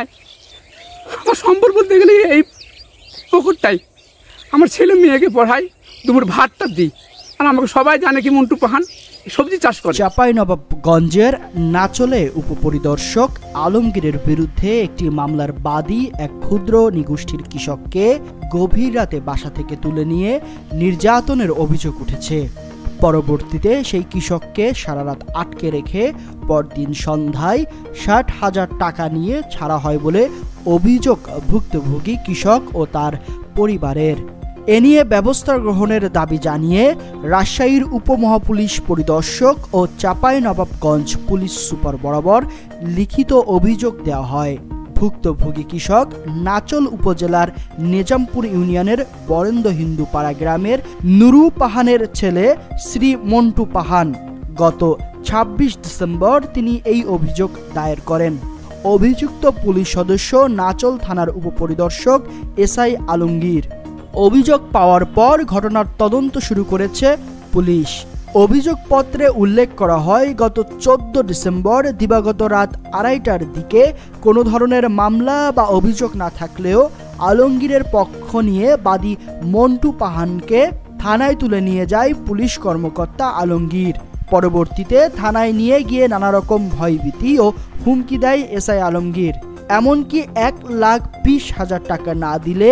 নাই। আমার সম্পদ বলতে গেলে এই পুকুরটাই। আমার ছেলে মেয়েকে পড়াই, দুপুর ভাতটা দিই, আর আমাকে সবাই জানে কি মন্টু পাহান সবজি চাষ করে। চাঁপাইনবাবগঞ্জের নাচলে উপপরিদর্শক আলমগীরের বিরুদ্ধে একটি মামলার বাদী এক ক্ষুদ্র নিগোষ্ঠীর কৃষককে গভীর রাতে বাসা থেকে তুলে নিয়ে নির্যাতনের অভিযোগ উঠেছে। পরবর্তীতে সেই কৃষককে সারা রাত আটকে রেখে পরদিন সন্ধ্যায় ৬০,০০০ টাকা নিয়ে ছাড়া হয় বলে অভিযোগ ভুক্তভোগী কৃষক ও তার পরিবারের। এ নিয়ে ব্যবস্থা গ্রহণের দাবি জানিয়ে রাজশাহীর উপমহাপুলিশ পরিদর্শক ও চাঁপাইনবাবগঞ্জ পুলিশ সুপার বরাবর লিখিত অভিযোগ দেওয়া হয়। ভুক্তভোগী কৃষক নাচল উপজেলার নিজামপুর ইউনিয়নের বরেন্দ্র হিন্দু পাড়া গ্রামের নুরু পাহানের ছেলে শ্রী মন্টু পাহান। গত ২৬ ডিসেম্বর তিনি এই অভিযোগ দায়ের করেন। অভিযুক্ত পুলিশ সদস্য নাচল থানার উপপরিদর্শক এসআই আলমগীর। অভিযোগ পাওয়ার পর ঘটনার তদন্ত শুরু করেছে পুলিশ। অভিযোগপত্রে উল্লেখ করা হয়, গত ১৪ ডিসেম্বর দিবাগত রাত ২:৩০টার দিকে কোনো ধরনের মামলা বা অভিযোগ না থাকলেও আলমগীরের পক্ষ নিয়ে বাদী মন্টু পাহানকে থানায় তুলে নিয়ে যায় পুলিশ কর্মকর্তা আলমগীর। পরবর্তীতে থানায় নিয়ে গিয়ে নানা রকম ভয়ভীতি ও হুমকি দেয় এসআই আলমগীর। এমনকি ১,২০,০০০ টাকা না দিলে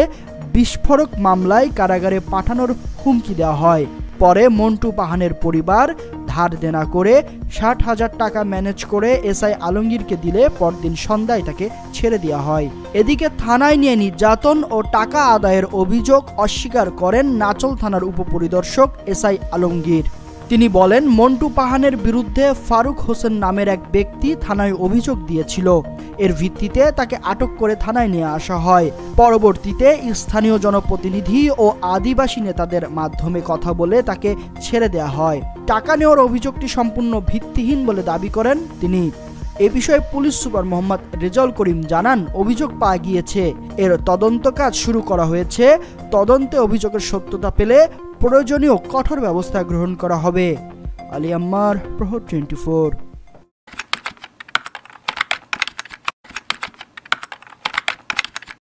বিস্ফোরক মামলায় কারাগারে পাঠানোর হুমকি দেওয়া হয়। পরে মন্টু পাহানের পরিবার ধার দেনা করে ৬০,০০০ টাকা ম্যানেজ করে এসআই আলমগীরকে দিলে পরদিন সন্ধ্যায় তাকে ছেড়ে দেওয়া হয়। এদিকে থানায় নিয়ে নির্যাতন ও টাকা আদায়ের অভিযোগ অস্বীকার করেন নাচল থানার উপপরিদর্শক এসআই আলমগীর। তিনি বলেন, মন্টু পাহানের বিরুদ্ধে ফারুক হোসেন নামের এক ব্যক্তি থানায় অভিযোগ দিয়েছিল। এর ভিত্তিতে তাকে আটক করে থানায় নিয়ে আসা হয়। পরবর্তীতে স্থানীয় জনপ্রতিনিধি ও আদিবাসী নেতাদের মাধ্যমে কথা বলে তাকে ছেড়ে দেওয়া হয়। টাকা নেওয়ার অভিযোগটি সম্পূর্ণ ভিত্তিহীন বলে দাবি করেন তিনি। এ বিষয়ে পুলিশ সুপার মোহাম্মদ রেজাউল করিম জানান, অভিযোগ পাওয়া গিয়েছে, এর তদন্ত কাজ শুরু করা হয়েছে। তদন্তে অভিযোগের সত্যতা পেলে প্রয়োজনীয় কঠোর ব্যবস্থা গ্রহণ করা হবে। আলী আম্মার, প্রহর 24।